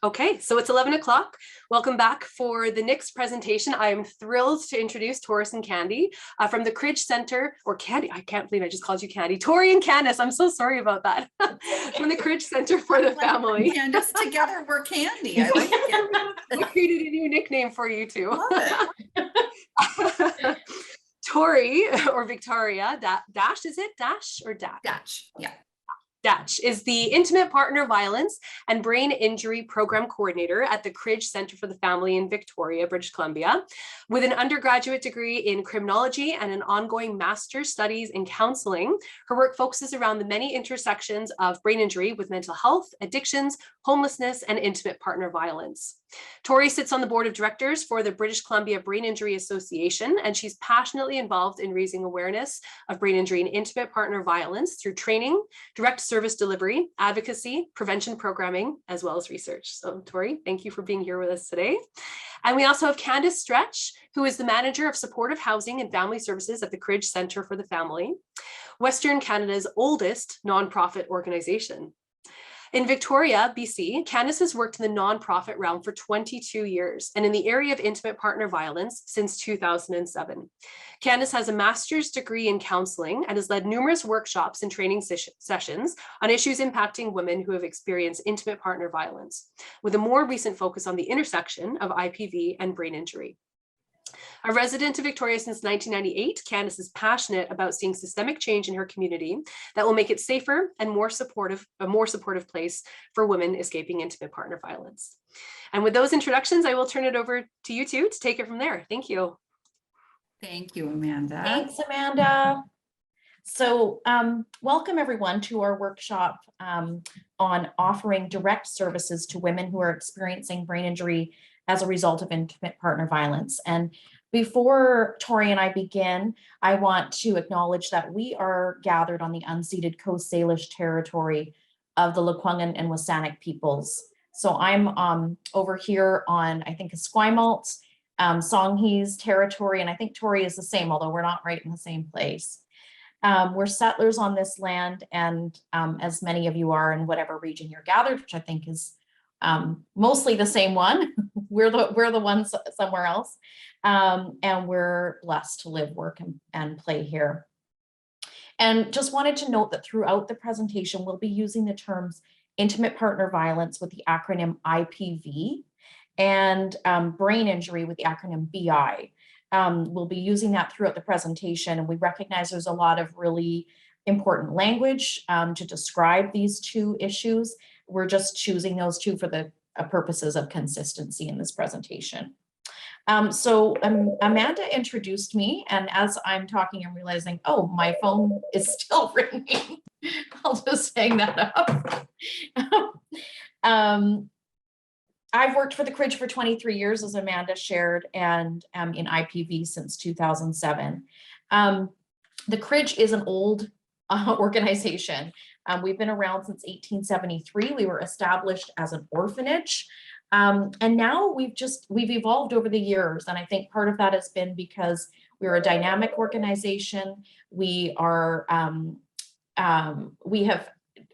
Okay, so it's 11 o'clock. Welcome back for the next presentation. I'm thrilled to introduce Taurus and Candy from the Cridge Center, or Candy, I can't believe I just called you Candy. Tori and Candace, I'm so sorry about that. From the Cridge Center for the Family. Candace, together we're Candy. I like it. I created a new nickname for you too. Love it. Tori, or Victoria, Dash, is it? Dash or Dash? Dash, yeah. Dash is the Intimate Partner Violence and Brain Injury Program Coordinator at the Cridge Center for the Family in Victoria, British Columbia. With an undergraduate degree in criminology and an ongoing master's studies in counseling, her work focuses around the many intersections of brain injury with mental health, addictions, homelessness, and intimate partner violence. Tori sits on the board of directors for the British Columbia Brain Injury Association, and she's passionately involved in raising awareness of brain injury and intimate partner violence through training, direct service delivery, advocacy, prevention programming, as well as research. So Tori, thank you for being here with us today. And we also have Candace Stretch, who is the manager of supportive housing and family services at the Cridge Center for the Family, Western Canada's oldest nonprofit organization. In Victoria, BC, Candace has worked in the nonprofit realm for 22 years and in the area of intimate partner violence since 2007. Candace has a master's degree in counseling and has led numerous workshops and training sessions on issues impacting women who have experienced intimate partner violence, with a more recent focus on the intersection of IPV and brain injury. A resident of Victoria since 1998, Candace is passionate about seeing systemic change in her community that will make it safer and a more supportive place for women escaping intimate partner violence. And with those introductions, I will turn it over to you two to take it from there. Thank you. Thank you, Amanda. Thanks, Amanda. So welcome everyone to our workshop on offering direct services to women who are experiencing brain injury as a result of intimate partner violence. And before Tori and I begin, I want to acknowledge that we are gathered on the unceded Coast Salish territory of the Lekwungen and WSÁNEĆ peoples. So I'm over here on, I think, Esquimalt, Songhees territory, and I think Tori is the same, although we're not right in the same place. We're settlers on this land, and as many of you are in whatever region you're gathered, which I think is mostly the same one. We're the ones somewhere else, and we're blessed to live, work, and play here. And just wanted to note that throughout the presentation, we'll be using the terms intimate partner violence with the acronym IPV and brain injury with the acronym BI. We'll be using that throughout the presentation, and we recognize there's a lot of really important language to describe these two issues. We're just choosing those two for the purposes of consistency in this presentation. So Amanda introduced me, and as I'm talking, I'm realizing, oh, my phone is still ringing. I'll just hang that up. I've worked for the Cridge for 23 years, as Amanda shared, and in IPV since 2007. The Cridge is an old organization. We've been around since 1873. We were established as an orphanage. And now we've evolved over the years. And I think part of that has been because we're a dynamic organization. We have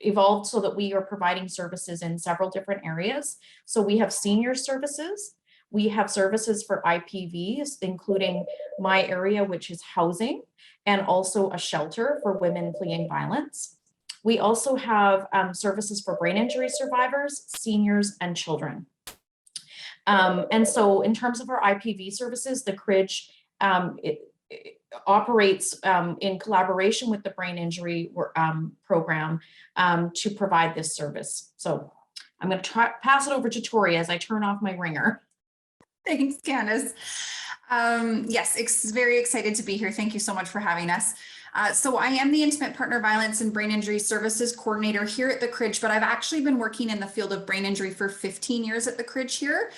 evolved so that we are providing services in several different areas. So we have senior services. We have services for IPVs, including my area, which is housing, and also a shelter for women fleeing violence. We also have services for brain injury survivors, seniors, and children. And so in terms of our IPV services, the Cridge it operates in collaboration with the brain injury program to provide this service. So I'm going to pass it over to Tori as I turn off my ringer. Thanks, Candace. Yes, very excited to be here. Thank you so much for having us. So I am the Intimate Partner Violence and Brain Injury Services Coordinator here at the Cridge, but I've actually been working in the field of brain injury for 15 years at the Cridge here.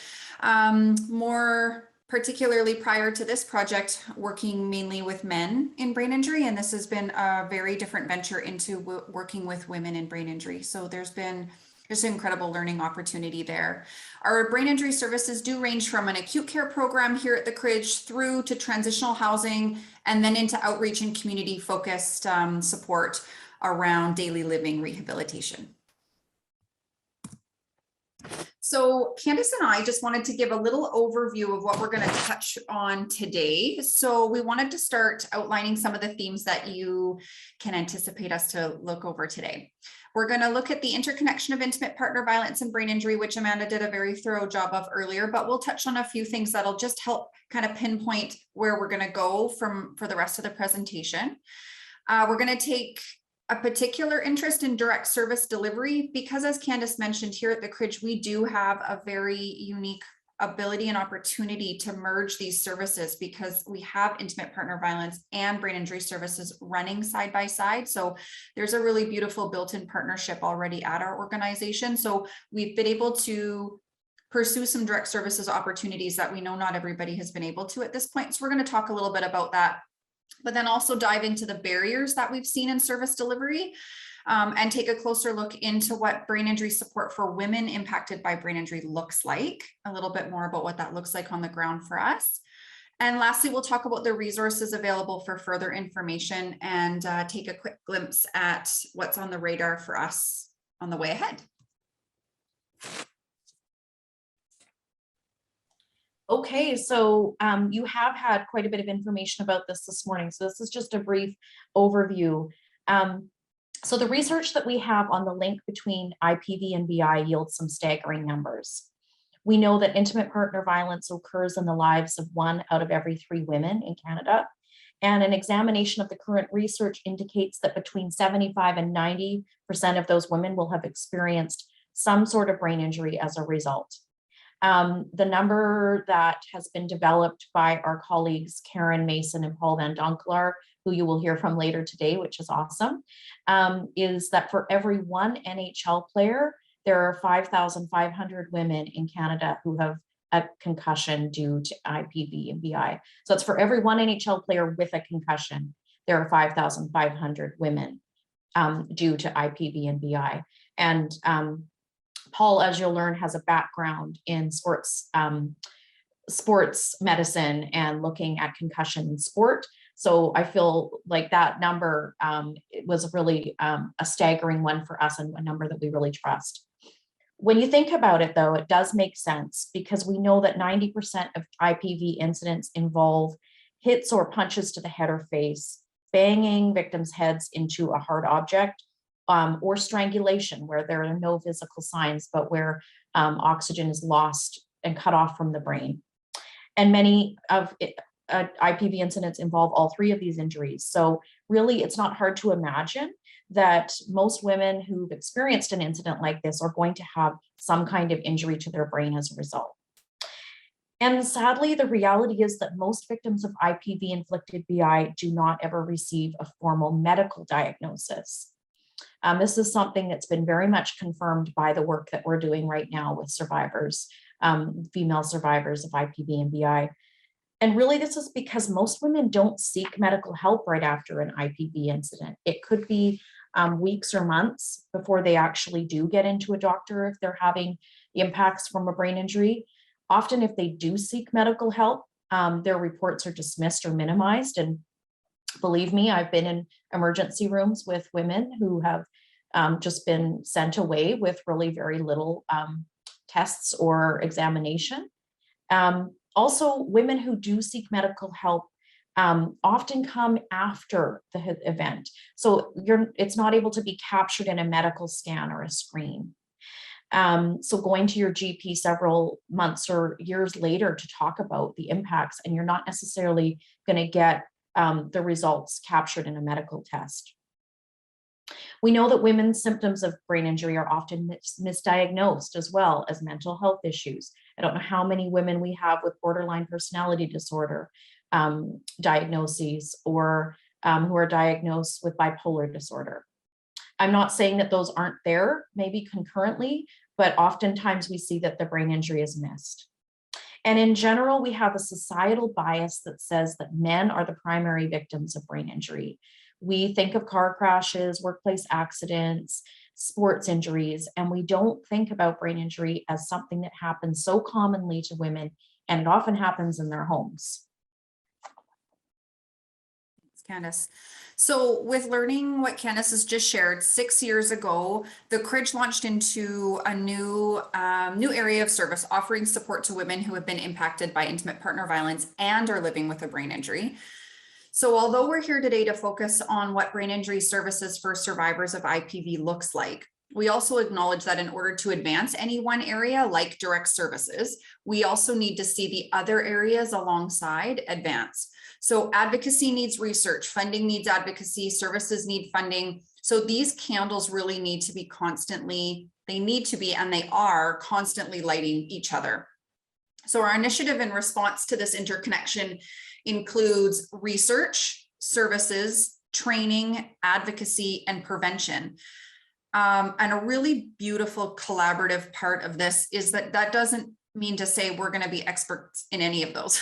More particularly prior to this project, working mainly with men in brain injury, and this has been a very different venture into working with women in brain injury. So there's been just an incredible learning opportunity there. Our brain injury services do range from an acute care program here at the Cridge through to transitional housing, and then into outreach and community focused support around daily living rehabilitation. So Candace and I just wanted to give a little overview of what we're going to touch on today. So we wanted to start outlining some of the themes that you can anticipate us to look over today. We're going to look at the interconnection of intimate partner violence and brain injury, which Amanda did a very thorough job of earlier, but we'll touch on a few things that'll just help kind of pinpoint where we're going to go for the rest of the presentation. We're going to take a particular interest in direct service delivery because, as Candace mentioned, here at the Cridge, we do have a very unique ability and opportunity to merge these services because we have intimate partner violence and brain injury services running side by side. So there's a really beautiful built-in partnership already at our organization. So we've been able to pursue some direct services opportunities that we know not everybody has been able to at this point. So we're going to talk a little bit about that, but then also dive into the barriers that we've seen in service delivery, and take a closer look into what brain injury support for women impacted by brain injury looks like, a little bit more about what that looks like on the ground for us. And lastly, we'll talk about the resources available for further information and take a quick glimpse at what's on the radar for us on the way ahead. Okay, so you have had quite a bit of information about this morning. So this is just a brief overview. So the research that we have on the link between IPV and BI yields some staggering numbers. We know that intimate partner violence occurs in the lives of 1 out of every 3 women in Canada. And an examination of the current research indicates that between 75 and 90% of those women will have experienced some sort of brain injury as a result. The number that has been developed by our colleagues, Karen Mason and Paul Van Donkelaar, who you will hear from later today, which is awesome, is that for every 1 NHL player, there are 5,500 women in Canada who have a concussion due to IPV and BI. So it's for every 1 NHL player with a concussion, there are 5,500 women due to IPV and BI. And Paul, as you'll learn, has a background in sports medicine and looking at concussion in sport. So I feel like that number was really a staggering one for us and a number that we really trust. When you think about it, though, it does make sense because we know that 90% of IPV incidents involve hits or punches to the head or face, banging victims' heads into a hard object, or strangulation, where there are no physical signs, but where oxygen is lost and cut off from the brain. And many of IPV incidents involve all 3 of these injuries. So really, it's not hard to imagine that most women who've experienced an incident like this are going to have some kind of injury to their brain as a result. And sadly, the reality is that most victims of IPV inflicted BI do not ever receive a formal medical diagnosis. This is something that's been very much confirmed by the work that we're doing right now with survivors, female survivors of IPV and BI. And really, this is because most women don't seek medical help right after an IPV incident. It could be weeks or months before they actually do get into a doctor if they're having impacts from a brain injury. Often, if they do seek medical help, their reports are dismissed or minimized. And believe me, I've been in emergency rooms with women who have just been sent away with really very little tests or examination. Also, women who do seek medical help often come after the event. So it's not able to be captured in a medical scan or a screen. So going to your GP several months or years later to talk about the impacts, and you're not necessarily going to get the results captured in a medical test. We know that women's symptoms of brain injury are often misdiagnosed as well as mental health issues. I don't know how many women we have with borderline personality disorder diagnoses or who are diagnosed with bipolar disorder. I'm not saying that those aren't there, maybe concurrently, but oftentimes we see that the brain injury is missed. And in general, we have a societal bias that says that men are the primary victims of brain injury. We think of car crashes, workplace accidents, sports injuries, and we don't think about brain injury as something that happens so commonly to women, and it often happens in their homes. Candace. So with learning what Candace has just shared, 6 years ago, the Cridge launched into a new area of service, offering support to women who have been impacted by intimate partner violence and are living with a brain injury. So although we're here today to focus on what brain injury services for survivors of IPV looks like, we also acknowledge that in order to advance any one area like direct services, we also need to see the other areas alongside advance. So advocacy needs research, funding needs advocacy, services need funding. So these candles really need to be constantly, and they are constantly lighting each other. So our initiative in response to this interconnection includes research, services, training, advocacy, and prevention. And a really beautiful collaborative part of this is that doesn't mean to say we're going to be experts in any of those.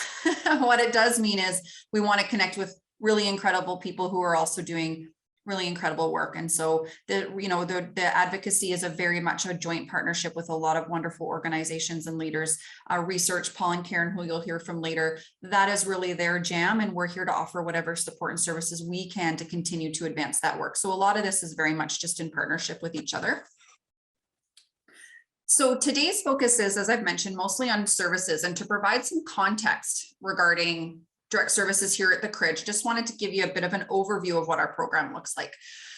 What it does mean is we want to connect with really incredible people who are also doing really incredible work. And so the advocacy is a very much a joint partnership with a lot of wonderful organizations and leaders. Research, Paul and Karen, who you'll hear from later, that is really their jam. And we're here to offer whatever support and services we can to continue to advance that work. So a lot of this is very much just in partnership with each other. So today's focus is, as I've mentioned, mostly on services, and to provide some context regarding direct services here at the Cridge, just wanted to give you a bit of an overview of what our program looks like.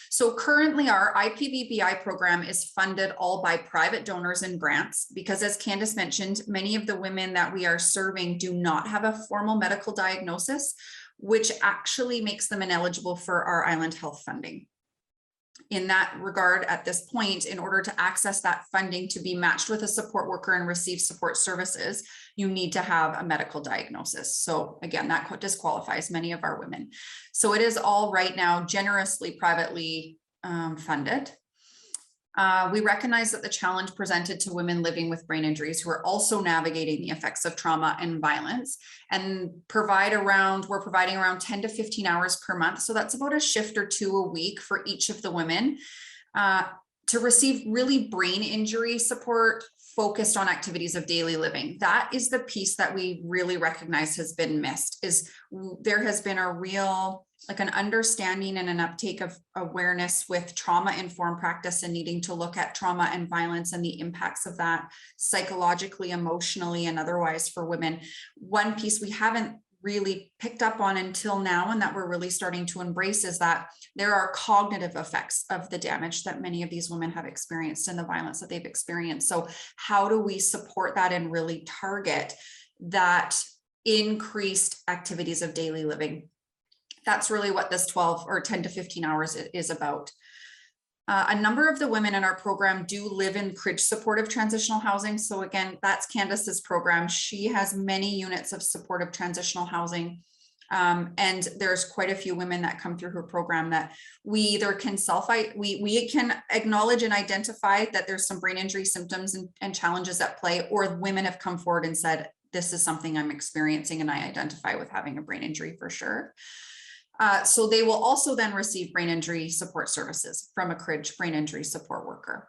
So currently our IPV BI program is funded all by private donors and grants, because as Candace mentioned, many of the women that we are serving do not have a formal medical diagnosis, which actually makes them ineligible for our Island Health funding. In that regard, at this point, in order to access that funding to be matched with a support worker and receive support services, you need to have a medical diagnosis. So again, that disqualifies many of our women. So it is all right now generously privately funded. We recognize that the challenge presented to women living with brain injuries who are also navigating the effects of trauma and violence, and we're providing around 10 to 15 hours per month. So that's about a shift or two a week for each of the women to receive really brain injury support focused on activities of daily living. That is the piece that we really recognize has been missed. Is there has been a real an understanding and an uptake of awareness with trauma-informed practice and needing to look at trauma and violence and the impacts of that psychologically, emotionally, and otherwise for women. One piece we haven't really picked up on until now, and that we're really starting to embrace, is that there are cognitive effects of the damage that many of these women have experienced and the violence that they've experienced. So how do we support that and really target that increased activities of daily living? That's really what this 12 or 10 to 15 hours is about. A number of the women in our program do live in Cridge supportive transitional housing. So again, that's Candace's program. She has many units of supportive transitional housing. And there's quite a few women that come through her program that we either can we can acknowledge and identify that there's some brain injury symptoms and challenges at play, or women have come forward and said, this is something I'm experiencing and I identify with having a brain injury for sure. So they will also then receive brain injury support services from a Cridge brain injury support worker.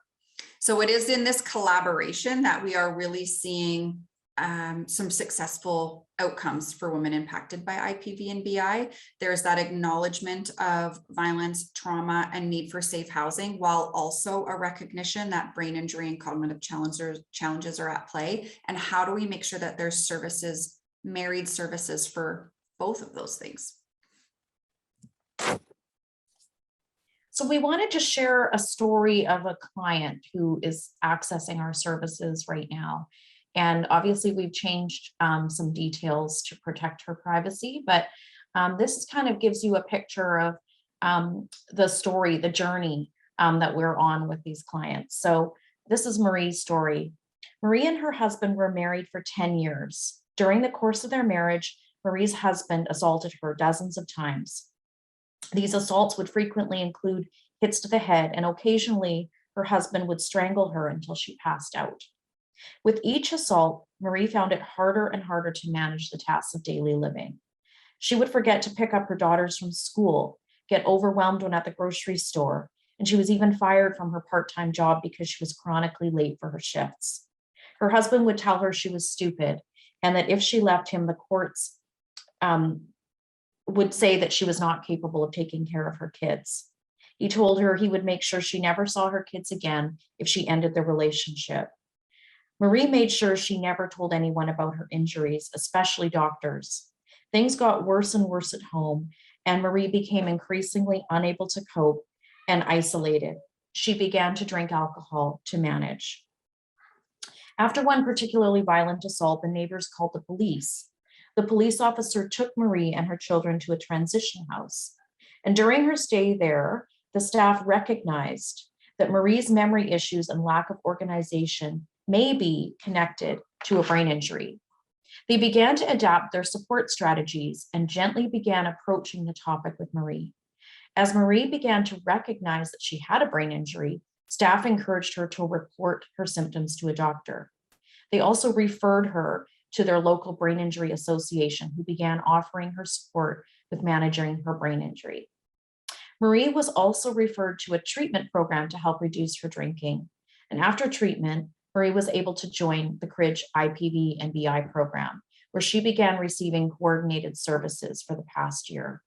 So it is in this collaboration that we are really seeing some successful outcomes for women impacted by IPV and BI. There's that acknowledgement of violence, trauma, and need for safe housing, while also a recognition that brain injury and cognitive challenges are at play. And how do we make sure that there's services, married services for both of those things? So we wanted to share a story of a client who is accessing our services right now. And obviously we've changed some details to protect her privacy, but this kind of gives you a picture of the story, the journey that we're on with these clients. So this is Marie's story. Marie and her husband were married for 10 years. During the course of their marriage, Marie's husband assaulted her dozens of times. These assaults would frequently include hits to the head, and occasionally her husband would strangle her until she passed out. With each assault, Marie found it harder and harder to manage the tasks of daily living. She would forget to pick up her daughters from school, get overwhelmed when at the grocery store, and she was even fired from her part-time job because she was chronically late for her shifts. Her husband would tell her she was stupid and that if she left him, the courts would say that she was not capable of taking care of her kids. He told her he would make sure she never saw her kids again if she ended the relationship. Marie made sure she never told anyone about her injuries, especially doctors. Things got worse and worse at home, and Marie became increasingly unable to cope and isolated. She began to drink alcohol to manage. After one particularly violent assault, the neighbors called the police. The police officer took Marie and her children to a transition house. And during her stay there, the staff recognized that Marie's memory issues and lack of organization may be connected to a brain injury. They began to adapt their support strategies and gently began approaching the topic with Marie. As Marie began to recognize that she had a brain injury, staff encouraged her to report her symptoms to a doctor. They also referred her to their local brain injury association, who began offering her support with managing her brain injury. Marie was also referred to a treatment program to help reduce her drinking. And after treatment, Marie was able to join the Cridge IPV and BI program, where she began receiving coordinated services for the past year.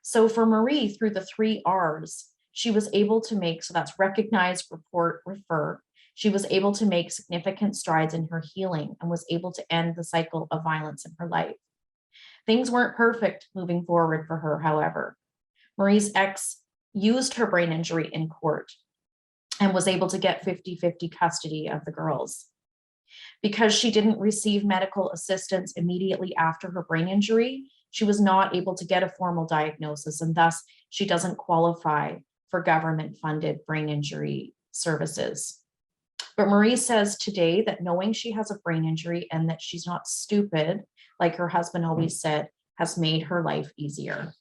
So for Marie, through the 3 R's, she was able to make, so that's recognize, report, refer. She was able to make significant strides in her healing and was able to end the cycle of violence in her life. Things weren't perfect moving forward for her, however. Marie's ex used her brain injury in court and was able to get 50-50 custody of the girls. Because she didn't receive medical assistance immediately after her brain injury, she was not able to get a formal diagnosis, and thus she doesn't qualify for government-funded brain injury services. But Marie says today that knowing she has a brain injury and that she's not stupid, like her husband always said, has made her life easier.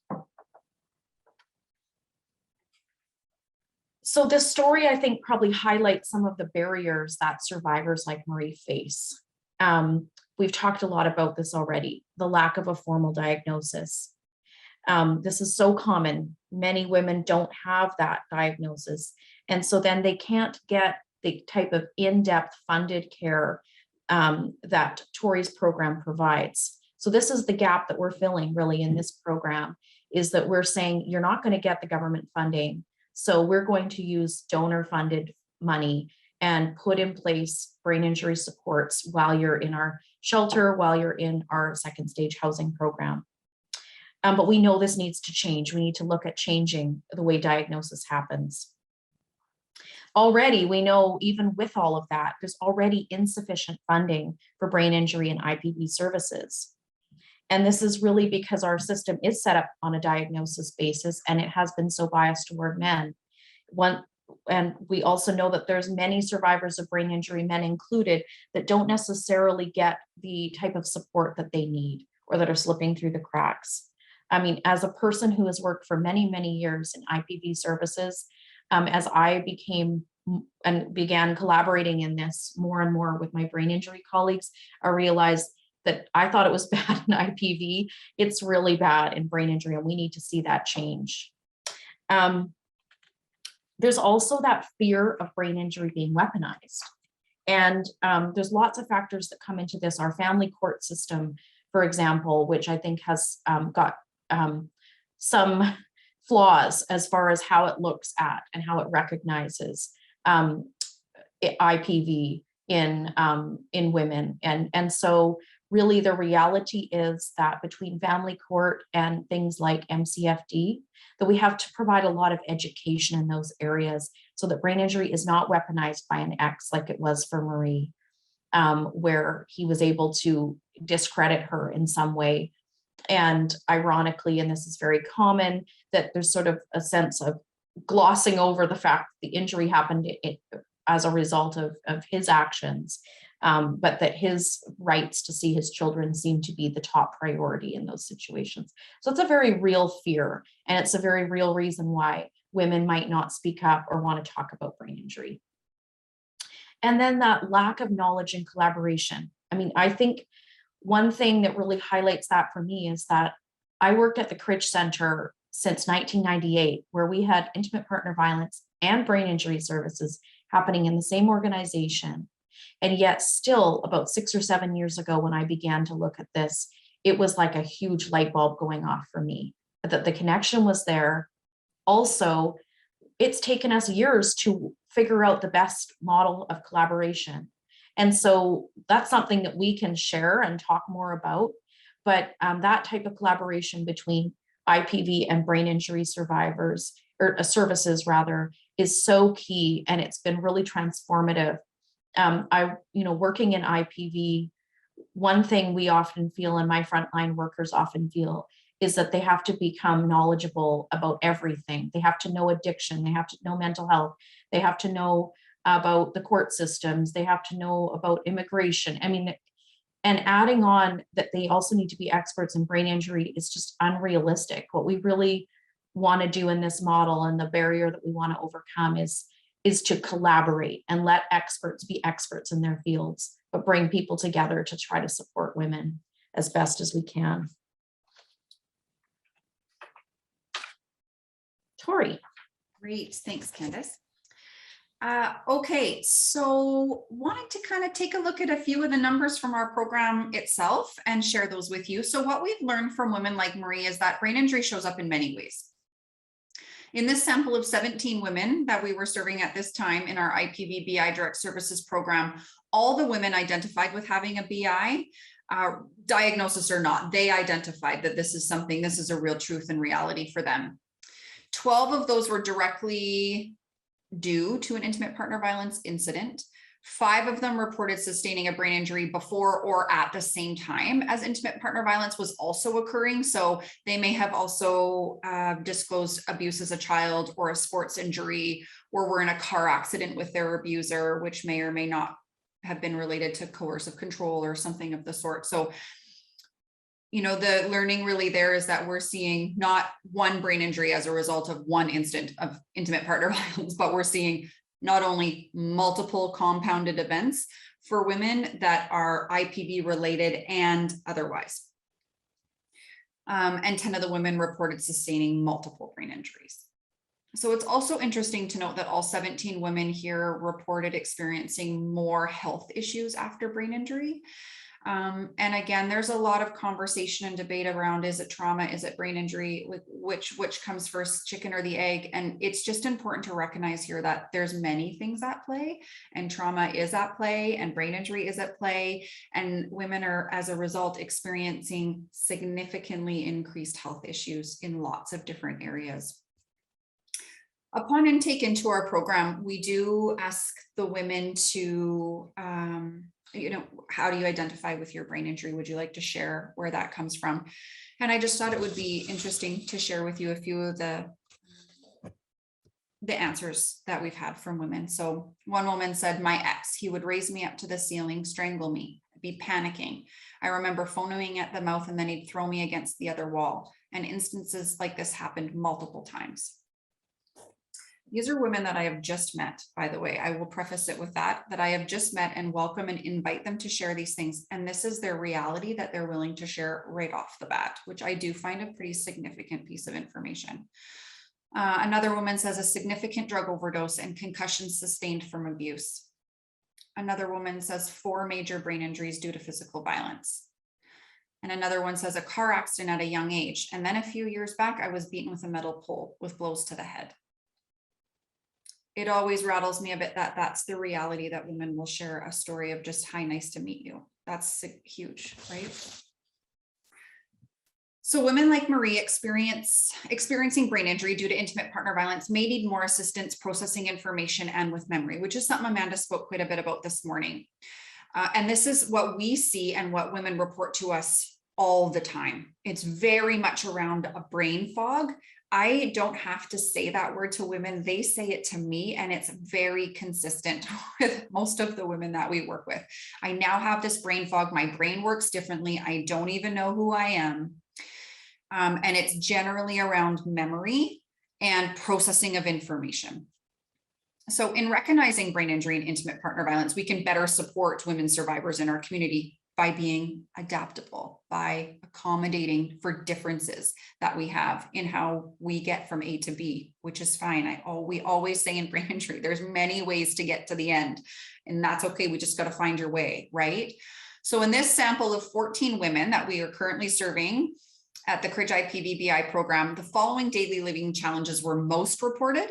So this story, I think, probably highlights some of the barriers that survivors like Marie face. We've talked a lot about this already, the lack of a formal diagnosis. This is so common. Many women don't have that diagnosis. And so then they can't get the type of in-depth funded care that Tori's program provides. So this is the gap that we're filling really in this program, is that we're saying you're not going to get the government funding. So we're going to use donor funded money and put in place brain injury supports while you're in our shelter, while you're in our second stage housing program. But we know this needs to change. We need to look at changing the way diagnosis happens. Already, we know even with all of that, there's already insufficient funding for brain injury and IPV services. And this is really because our system is set up on a diagnosis basis, and it has been so biased toward men. And we also know that there's many survivors of brain injury, men included, that don't necessarily get the type of support that they need or that are slipping through the cracks. I mean, as a person who has worked for many, many years in IPV services, as I became and began collaborating in this more and more with my brain injury colleagues, I realized that I thought it was bad in IPV. It's really bad in brain injury, and we need to see that change. There's also that fear of brain injury being weaponized. And there's lots of factors that come into this. Our family court system, for example, which I think has got some flaws as far as how it looks at and how it recognizes IPV in women. And so really the reality is that between family court and things like MCFD, that we have to provide a lot of education in those areas so that brain injury is not weaponized by an ex like it was for Marie, where he was able to discredit her in some way. And ironically, and this is very common, that there's sort of a sense of glossing over the fact that the injury happened as a result of his actions, but that his rights to see his children seem to be the top priority in those situations. So it's a very real fear, and it's a very real reason why women might not speak up or want to talk about brain injury. And then that lack of knowledge and collaboration. I mean, I think one thing that really highlights that for me is that I worked at the Cridge Center since 1998, where we had intimate partner violence and brain injury services happening in the same organization. And yet still about 6 or 7 years ago, when I began to look at this, it was like a huge light bulb going off for me, that the connection was there. Also, it's taken us years to figure out the best model of collaboration. And so that's something that we can share and talk more about. But that type of collaboration between IPV and brain injury survivors, or services rather, is so key, and it's been really transformative. Working in IPV, one thing we often feel, and my frontline workers often feel, is that they have to become knowledgeable about everything. They have to know addiction, they have to know mental health, they have to know about the court systems, they have to know about immigration. I mean, and adding on that they also need to be experts in brain injury is just unrealistic. What we really want to do in this model, and the barrier that we want to overcome, is to collaborate and let experts be experts in their fields, but bring people together to try to support women as best as we can. Tori. Great, thanks, Candace. Okay, so wanting to kind of take a look at a few of the numbers from our program itself and share those with you. So what we've learned from women like Marie is that brain injury shows up in many ways. In this sample of 17 women that we were serving at this time in our IPV BI Direct Services program, all the women identified with having a BI, diagnosis or not, they identified that this is a real truth and reality for them. 12 of those were directly due to an intimate partner violence incident. 5 of them reported sustaining a brain injury before or at the same time as intimate partner violence was also occurring. So they may have also disclosed abuse as a child, or a sports injury, or were in a car accident with their abuser, which may or may not have been related to coercive control or something of the sort. So, you know, the learning really there is that we're seeing not one brain injury as a result of one instant of intimate partner violence, but we're seeing not only multiple compounded events for women that are IPV related and otherwise. And 10 of the women reported sustaining multiple brain injuries. So it's also interesting to note that all 17 women here reported experiencing more health issues after brain injury. And again, there's a lot of conversation and debate around, is it trauma, is it brain injury, which comes first, chicken or the egg? And it's just important to recognize here that there's many things at play, and trauma is at play, and brain injury is at play, and women are, as a result, experiencing significantly increased health issues in lots of different areas. Upon intake into our program, we do ask the women to, how do you identify with your brain injury? Would you like to share where that comes from? And I just thought it would be interesting to share with you a few of the answers that we've had from women. So one woman said, my ex, he would raise me up to the ceiling, strangle me, I'd be panicking. I remember foaming at the mouth, and then he'd throw me against the other wall. And instances like this happened multiple times. These are women that I have just met, by the way. I will preface it with that I have just met, and welcome and invite them to share these things. And this is their reality that they're willing to share right off the bat, which I do find a pretty significant piece of information. Another woman says a significant drug overdose and concussions sustained from abuse. Another woman says 4 major brain injuries due to physical violence. And another one says a car accident at a young age. And then a few years back, I was beaten with a metal pole with blows to the head. It always rattles me a bit that that's the reality, that women will share a story of just, hi, nice to meet you. That's huge, right? So women like Marie experiencing brain injury due to intimate partner violence may need more assistance processing information and with memory, which is something Amanda spoke quite a bit about this morning. And this is what we see and what women report to us all the time. It's very much around a brain fog. I don't have to say that word to women. They say it to me, and it's very consistent with most of the women that we work with. I now have this brain fog. My brain works differently. I don't even know who I am. And it's generally around memory and processing of information. So in recognizing brain injury and intimate partner violence, we can better support women survivors in our community by being adaptable, by accommodating for differences that we have in how we get from A to B, which is fine. We always say in brain injury, there's many ways to get to the end, and that's okay. We just got to find your way, right? So in this sample of 14 women that we are currently serving at the Cridge IPV BI program, the following daily living challenges were most reported.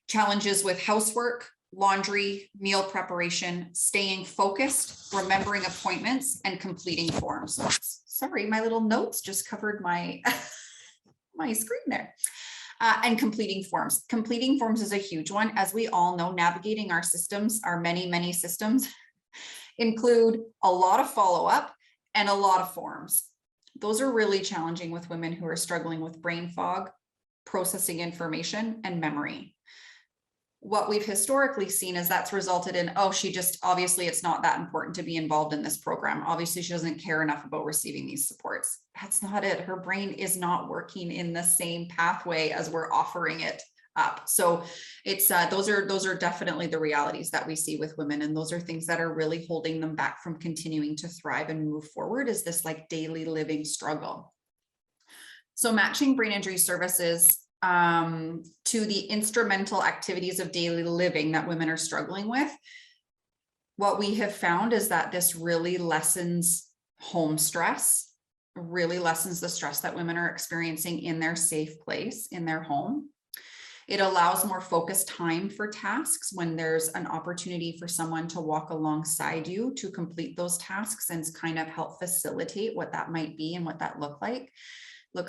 Challenges with housework, laundry, meal preparation, staying focused, remembering appointments, and completing forms. Sorry, my little notes just covered my, my screen there. And completing forms. Completing forms is a huge one. As we all know, navigating our systems, our many systems, include a lot of follow-up and a lot of forms. Those are really challenging with women who are struggling with brain fog, processing information, and memory. What we've historically seen is that's resulted in, oh, she just, obviously it's not that important to be involved in this program. Obviously she doesn't care enough about receiving these supports. That's not it. Her brain is not working in the same pathway as we're offering it up. So it's those are definitely the realities that we see with women. And those are things that are really holding them back from continuing to thrive and move forward, is this like daily living struggle. So matching brain injury services to the instrumental activities of daily living that women are struggling with, what we have found is that this really lessens home stress, really lessens the stress that women are experiencing in their safe place, in their home. It allows more focused time for tasks when there's an opportunity for someone to walk alongside you to complete those tasks and kind of help facilitate what that might be and what that looks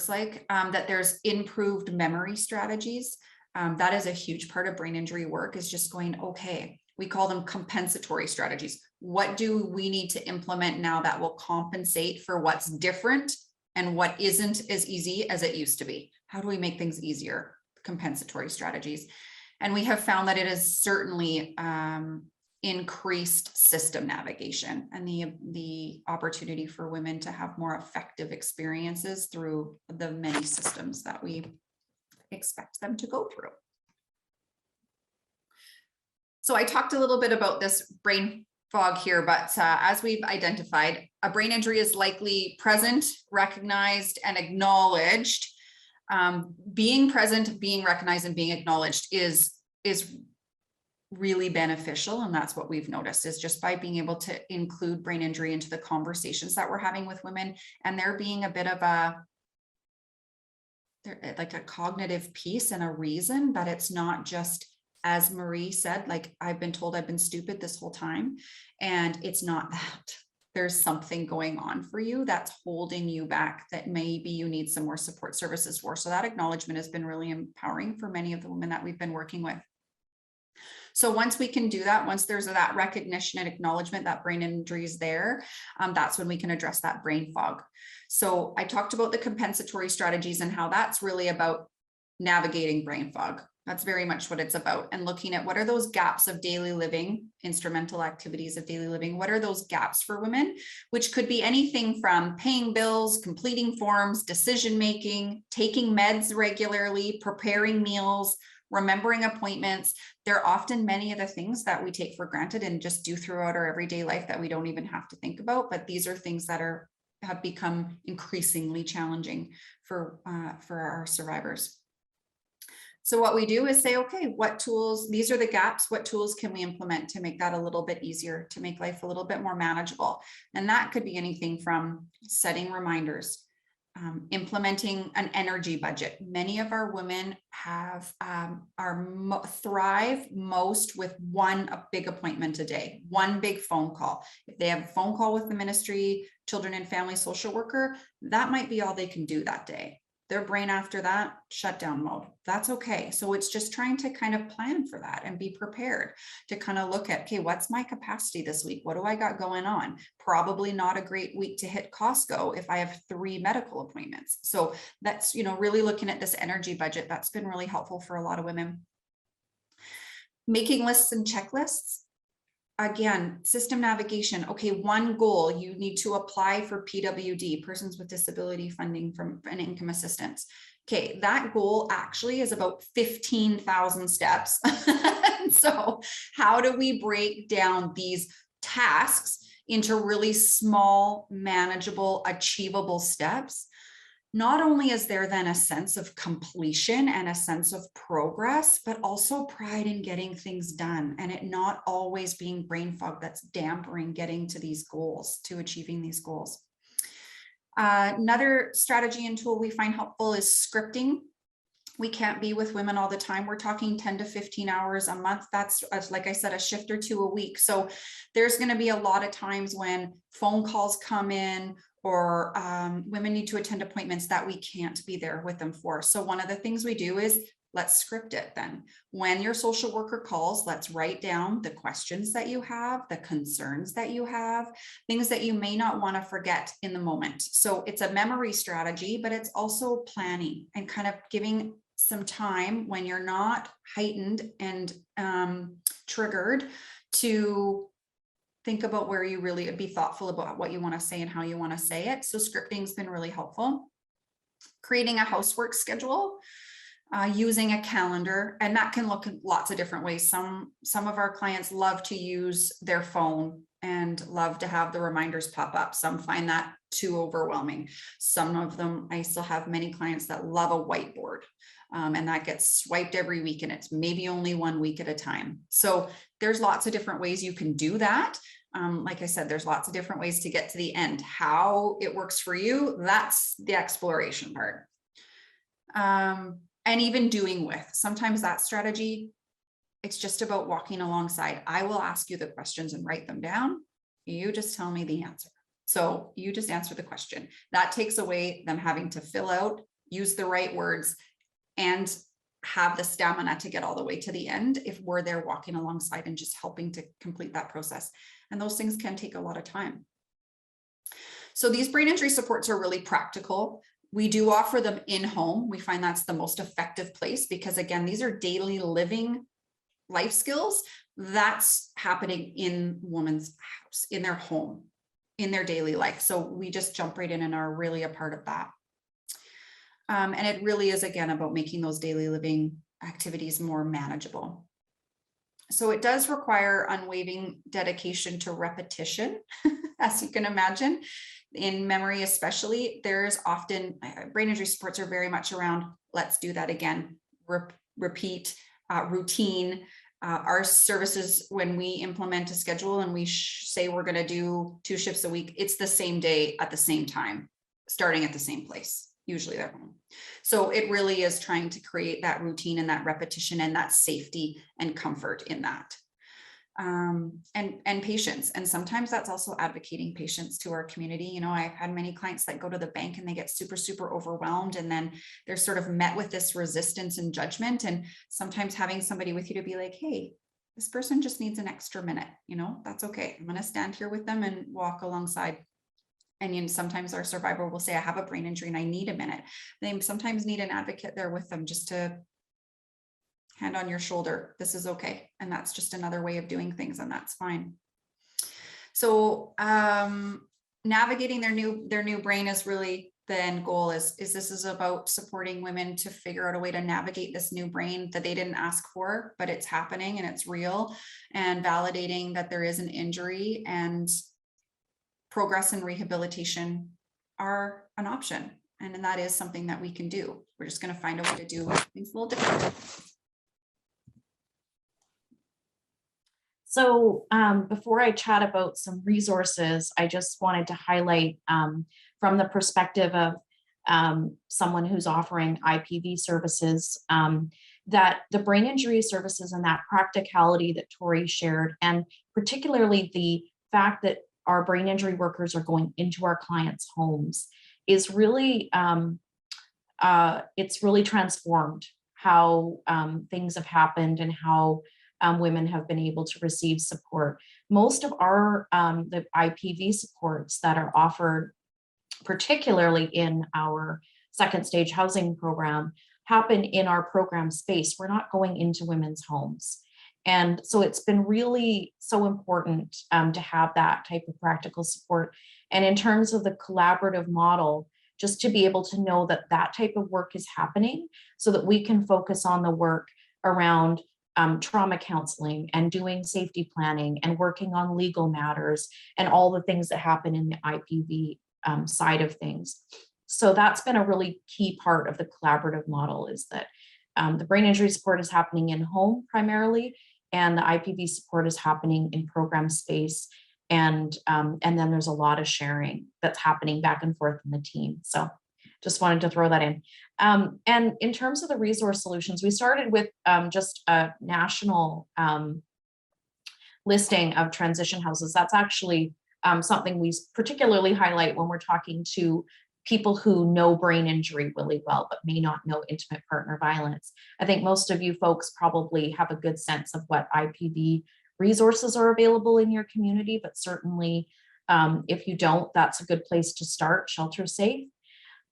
like, that there's improved memory strategies. That is a huge part of brain injury work, is just going, okay, we call them compensatory strategies. What do we need to implement now that will compensate for what's different and what isn't as easy as it used to be? How do we make things easier? Compensatory strategies. And we have found that it has certainly increased system navigation and the opportunity for women to have more effective experiences through the many systems that we expect them to go through. So I talked a little bit about this brain fog here, but as we've identified, a brain injury is likely present, recognized, and acknowledged. Being present, being recognized, and being acknowledged is really beneficial. And that's what we've noticed, is just by being able to include brain injury into the conversations that we're having with women, and there being a bit of like a cognitive piece and a reason that it's not just, as Marie said, like, I've been told I've been stupid this whole time, and it's not that. There's something going on for you that's holding you back, that maybe you need some more support services for. So that acknowledgement has been really empowering for many of the women that we've been working with. So once we can do that, once there's that recognition and acknowledgement that brain injury is there, that's when we can address that brain fog. So I talked about the compensatory strategies and how that's really about navigating brain fog. That's very much what it's about, and looking at what are those gaps of daily living, instrumental activities of daily living. What are those gaps for women, which could be anything from paying bills, completing forms, decision-making, taking meds regularly, preparing meals, remembering appointments. They're often many of the things that we take for granted and just do throughout our everyday life that we don't even have to think about. But these are things that have become increasingly challenging for our survivors. So what we do is say, okay, what tools, these are the gaps, what tools can we implement to make that a little bit easier, to make life a little bit more manageable? And that could be anything from setting reminders, implementing an energy budget. Many of our women have thrive most with one big appointment a day, one big phone call. If they have a phone call with the ministry, children and family social worker, that might be all they can do that day. Their brain after that, shutdown mode. That's okay. So it's just trying to kind of plan for that and be prepared to kind of look at, okay, what's my capacity this week? What do I got going on? Probably not a great week to hit Costco if I have 3 medical appointments. So that's, really looking at this energy budget. That's been really helpful for a lot of women. Making lists and checklists. Again, system navigation. Okay, one goal, you need to apply for PWD, Persons with Disability Funding from an Income Assistance. Okay, that goal actually is about 15,000 steps. So how do we break down these tasks into really small, manageable, achievable steps not only is there then a sense of completion and a sense of progress, but also pride in getting things done and it not always being brain fog that's dampening getting to these goals, to achieving these goals. Another strategy and tool we find helpful is scripting. We can't be with women all the time. We're talking 10 to 15 hours a month. That's, like I said, a shift or two a week. So there's going to be a lot of times when phone calls come in or women need to attend appointments that we can't be there with them for. So one of the things we do is let's script it then. When your social worker calls, let's write down the questions that you have, the concerns that you have, things that you may not want to forget in the moment. So it's a memory strategy, but it's also planning and kind of giving some time when you're not heightened and triggered to think about where you really be thoughtful about what you want to say and how you want to say it. So scripting has been really helpful. Creating a housework schedule, using a calendar, and that can look in lots of different ways. Some of our clients love to use their phone and love to have the reminders pop up. Some find that too overwhelming. Some of them, I still have many clients that love a whiteboard. And that gets swiped every week and it's maybe only 1 week at a time. So there's lots of different ways you can do that. Like I said, there's lots of different ways to get to the end. How it works for you, that's the exploration part. And even doing with, sometimes that strategy, it's just about walking alongside. I will ask you the questions and write them down. You just tell me the answer. So you just answer the question. That takes away them having to fill out, use the right words, and have the stamina to get all the way to the end if we're there walking alongside and just helping to complete that process. And those things can take a lot of time. So these brain injury supports are really practical. We do offer them in home. We find that's the most effective place because again, these are daily living life skills that's happening in woman's house, in their home, in their daily life. So we just jump right in and are really a part of that. And it really is, again, about making those daily living activities more manageable. So it does require unwavering dedication to repetition, as you can imagine. In memory especially, there's often, brain injury supports are very much around, let's do that again, repeat, routine. Our services, when we implement a schedule and we say we're going to do 2 shifts a week, it's the same day at the same time, starting at the same place. Usually they're home. So it really is trying to create that routine and that repetition and that safety and comfort in that. And patience. And sometimes that's also advocating patience to our community. You know, I've had many clients that go to the bank and they get super, super overwhelmed. And then they're sort of met with this resistance and judgment. And sometimes having somebody with you to be like, hey, this person just needs an extra minute, you know, that's okay. I'm going to stand here with them and walk alongside. And you know, sometimes our survivor will say, I have a brain injury and I need a minute. They sometimes need an advocate there with them just to hand on your shoulder. This is okay. And that's just another way of doing things. And that's fine. So navigating their new brain is really the end goal is this is about supporting women to figure out a way to navigate this new brain that they didn't ask for, but it's happening and it's real, and validating that there is an injury and progress and rehabilitation are an option. And that is something that we can do. We're just going to find a way to do things a little different. So before I chat about some resources, I just wanted to highlight from the perspective of someone who's offering IPV services, that the brain injury services and that practicality that Tori shared, and particularly the fact that our brain injury workers are going into our clients' homes, is really, it's really transformed how things have happened and how women have been able to receive support. Most of our the IPV supports that are offered, particularly in our second stage housing program, happen in our program space. We're not going into women's homes. And so it's been really so important to have that type of practical support. And in terms of the collaborative model, just to be able to know that that type of work is happening so that we can focus on the work around trauma counseling and doing safety planning and working on legal matters and all the things that happen in the IPV side of things. So that's been a really key part of the collaborative model, is that the brain injury support is happening in home primarily, and the IPV support is happening in program space. And then there's a lot of sharing that's happening back and forth in the team. So just wanted to throw that in. And in terms of the resource solutions, we started with just a national listing of transition houses. That's actually something we particularly highlight when we're talking to people who know brain injury really well, but may not know intimate partner violence. I think most of you folks probably have a good sense of what IPV resources are available in your community, but certainly if you don't, that's a good place to start, Shelter Safe.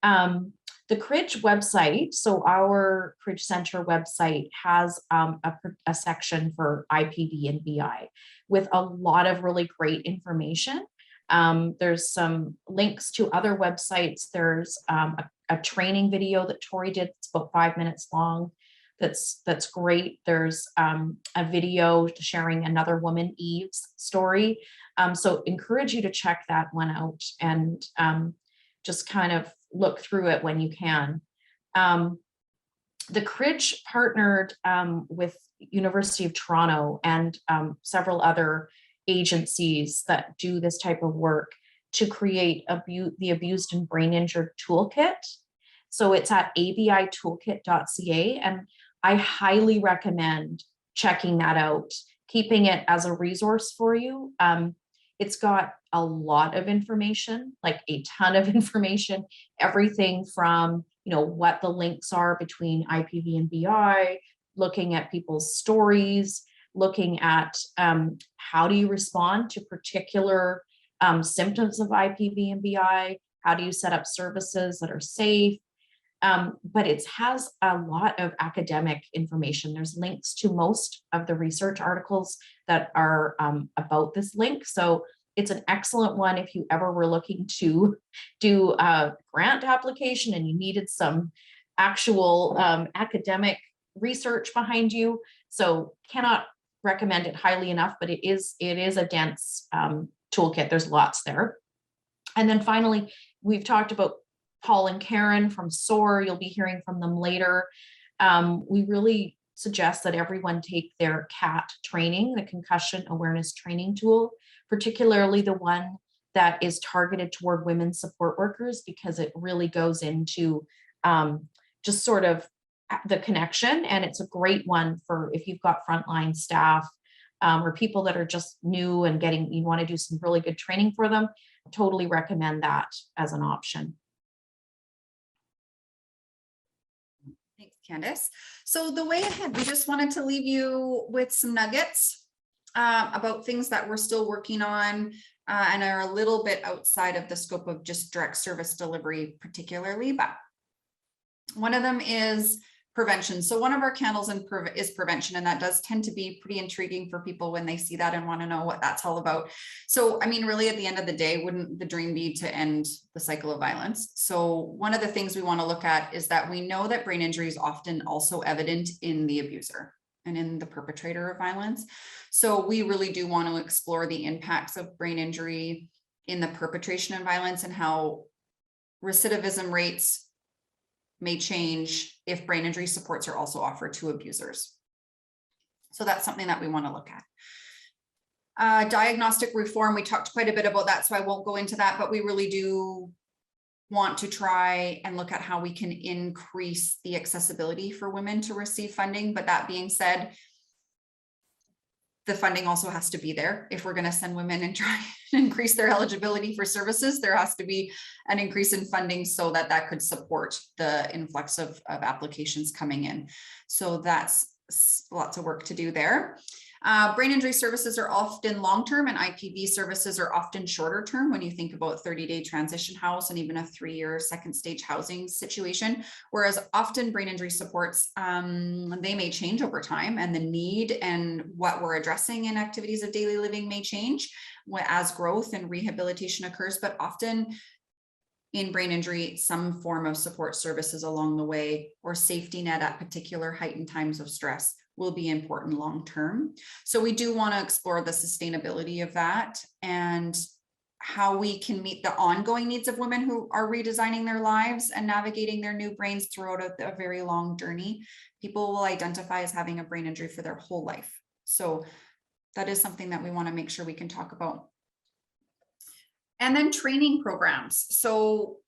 The Cridge website, so our Cridge Center website, has a section for IPV and BI with a lot of really great information. There's some links to other websites. There's a training video that Tori did. It's about 5 minutes long. That's great. There's a video sharing another woman, Eve's story. So encourage you to check that one out and just kind of look through it when you can. The Cridge partnered with University of Toronto and several other agencies that do this type of work to create the Abused and Brain Injured Toolkit. So it's at abitoolkit.ca, and I highly recommend checking that out, keeping it as a resource for you. It's got a lot of information, like a ton of information, everything from, what the links are between IPV and BI, looking at people's stories, looking at how do you respond to particular symptoms of IPV and BI, how do you set up services that are safe, but it has a lot of academic information. There's links to most of the research articles that are about this link. So it's an excellent one if you ever were looking to do a grant application and you needed some actual academic research behind you. So cannot recommend it highly enough, but it is a dense toolkit. There's lots there. And then finally, we've talked about Paul and Karen from SOAR. You'll be hearing from them later. We really suggest that everyone take their CAT training, the concussion awareness training tool, particularly the one that is targeted toward women support workers, because it really goes into just sort of the connection. And it's a great one for if you've got frontline staff or people that are just new and you want to do some really good training for them. Totally recommend that as an option. Thanks, Candace. So the way ahead, we just wanted to leave you with some nuggets about things that we're still working on and are a little bit outside of the scope of just direct service delivery particularly, but one of them is prevention. So one of our candles is prevention, and that does tend to be pretty intriguing for people when they see that and want to know what that's all about. So, I mean, really at the end of the day, wouldn't the dream be to end the cycle of violence? So one of the things we want to look at is that we know that brain injury is often also evident in the abuser and in the perpetrator of violence. So we really do want to explore the impacts of brain injury in the perpetration of violence and how recidivism rates may change if brain injury supports are also offered to abusers. So that's something that we want to look at. Diagnostic reform, we talked quite a bit about that, so I won't go into that, but we really do want to try and look at how we can increase the accessibility for women to receive funding. But that being said, the funding also has to be there. If we're going to send women and try and increase their eligibility for services, there has to be an increase in funding so that that could support the influx of applications coming in. So that's lots of work to do there. Brain injury services are often long-term and IPV services are often shorter term when you think about 30-day transition house and even a 3-year second stage housing situation. Whereas often brain injury supports, they may change over time, and the need and what we're addressing in activities of daily living may change as growth and rehabilitation occurs, but often in brain injury, some form of support services along the way or safety net at particular heightened times of stress will be important long term. So we do want to explore the sustainability of that and how we can meet the ongoing needs of women who are redesigning their lives and navigating their new brains throughout a very long journey. People will identify as having a brain injury for their whole life. So that is something that we want to make sure we can talk about. And then training programs. So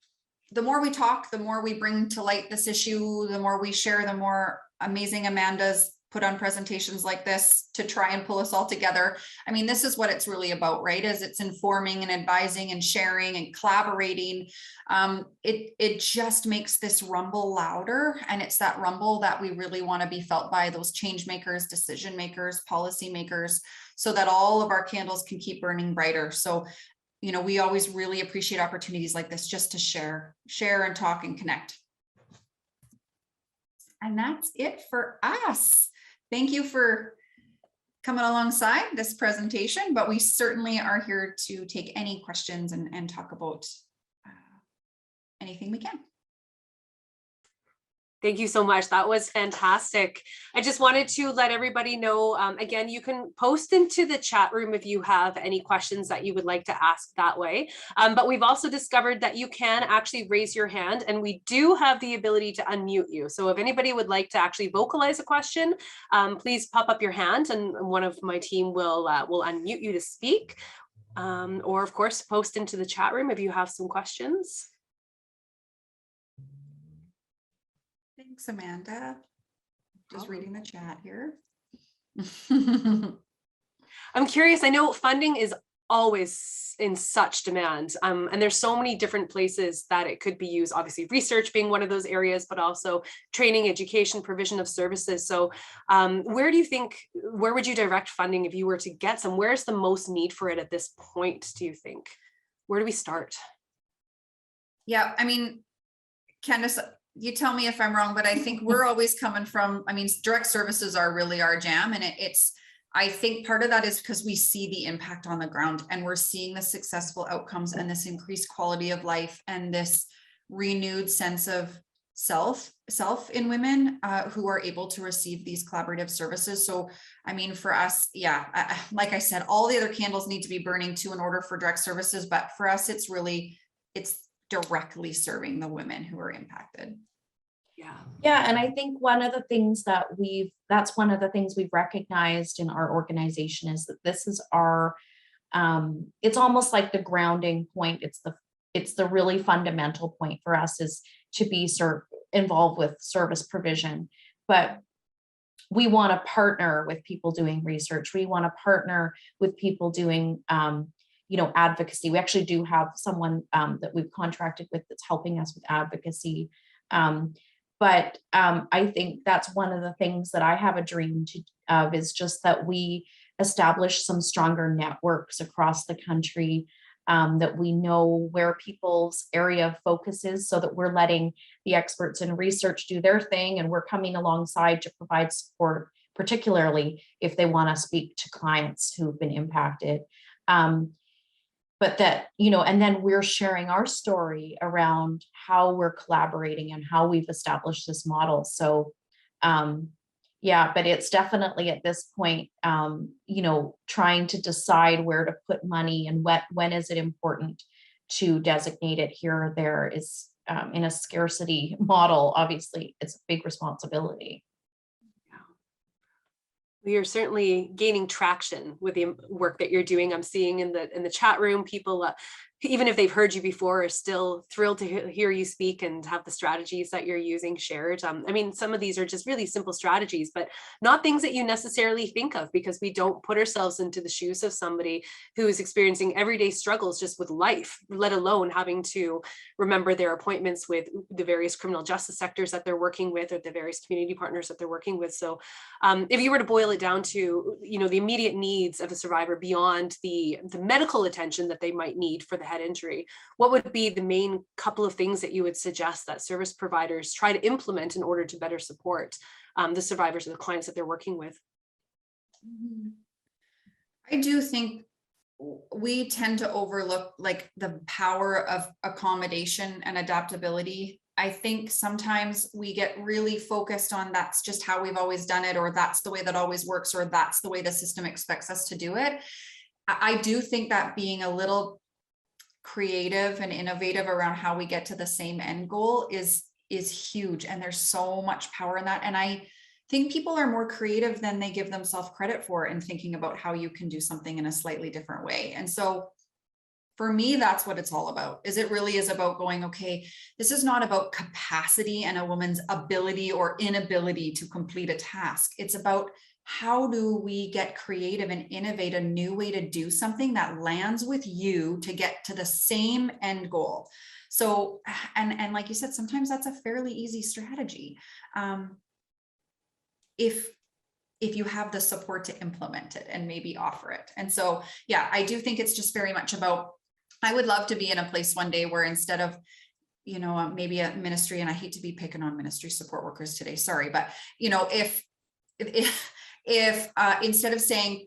the more we talk, the more we bring to light this issue, the more we share, the more amazing Amanda's put on presentations like this to try and pull us all together. I mean, this is what it's really about, right? Is it's informing and advising and sharing and collaborating. It just makes this rumble louder. And it's that rumble that we really want to be felt by those change makers, decision makers, policy makers, so that all of our candles can keep burning brighter. So, you know, we always really appreciate opportunities like this just to share and talk and connect. And that's it for us. Thank you for coming alongside this presentation, but we certainly are here to take any questions and talk about anything we can. Thank you so much. That was fantastic. I just wanted to let everybody know, again, you can post into the chat room if you have any questions that you would like to ask that way. But we've also discovered that you can actually raise your hand, and we do have the ability to unmute you. So if anybody would like to actually vocalize a question, please pop up your hand and one of my team will unmute you to speak. Or of course, post into the chat room if you have some questions. Thanks, Amanda. Just reading the chat here. I'm curious, I know funding is always in such demand, and there's so many different places that it could be used, obviously research being one of those areas, but also training, education, provision of services. So where would you direct funding if you were to get some? Where's the most need for it at this point, do you think? Where do we start? Yeah, I mean, Candace, you tell me if I'm wrong, but I think we're always coming from, I mean, direct services are really our jam. And I think part of that is because we see the impact on the ground and we're seeing the successful outcomes and this increased quality of life and this renewed sense of self in women who are able to receive these collaborative services. So, I mean, for us, yeah, like I said, all the other candles need to be burning too in order for direct services. But for us, it's directly serving the women who are impacted. Yeah, and I think one of the things that's one of the things we've recognized in our organization is that this is our, it's almost like the grounding point. It's the really fundamental point for us is to be involved with service provision, but we want to partner with people doing research. We want to partner with people doing, advocacy. We actually do have someone that we've contracted with that's helping us with advocacy. But I think that's one of the things that I have a dream of is just that we establish some stronger networks across the country, that we know where people's area of focus is so that we're letting the experts in research do their thing and we're coming alongside to provide support, particularly if they want to speak to clients who've been impacted. But that, and then we're sharing our story around how we're collaborating and how we've established this model. So, yeah, but it's definitely at this point, trying to decide where to put money and when is it important to designate it here or there is in a scarcity model. Obviously, it's a big responsibility. We are certainly gaining traction with the work that you're doing. I'm seeing in the chat room, people, even if they've heard you before, are still thrilled to hear you speak and have the strategies that you're using shared. I mean, some of these are just really simple strategies, but not things that you necessarily think of because we don't put ourselves into the shoes of somebody who is experiencing everyday struggles just with life, let alone having to remember their appointments with the various criminal justice sectors that they're working with or the various community partners that they're working with. So if you were to boil it down to, the immediate needs of a survivor beyond the medical attention that they might need for the head injury, what would be the main couple of things that you would suggest that service providers try to implement in order to better support the survivors or the clients that they're working with? I do think we tend to overlook like the power of accommodation and adaptability. I think sometimes we get really focused on that's just how we've always done it, or that's the way that always works, or that's the way the system expects us to do it. I do think that being a little creative and innovative around how we get to the same end goal is huge. And there's so much power in that. And I think people are more creative than they give themselves credit for in thinking about how you can do something in a slightly different way. And so for me, that's what it's all about. Is it really is about going, okay, this is not about capacity and a woman's ability or inability to complete a task. It's about how do we get creative and innovate a new way to do something that lands with you to get to the same end goal. So, and like you said, sometimes that's a fairly easy strategy. If you have the support to implement it and maybe offer it. And so, yeah, I do think it's just very much about, I would love to be in a place one day where instead of, you know, maybe a ministry, and I hate to be picking on ministry support workers today, sorry, but you know, if instead of saying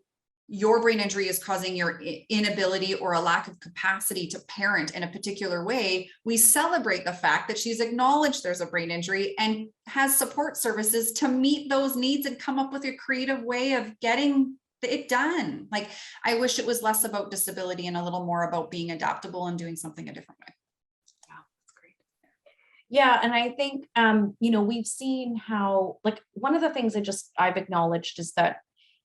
your brain injury is causing your inability or a lack of capacity to parent in a particular way, we celebrate the fact that she's acknowledged there's a brain injury and has support services to meet those needs and come up with a creative way of getting it done. Like, I wish it was less about disability and a little more about being adaptable and doing something a different way. Yeah, that's great. Yeah, and I think, you know, we've seen how, like, one of the things I've acknowledged is that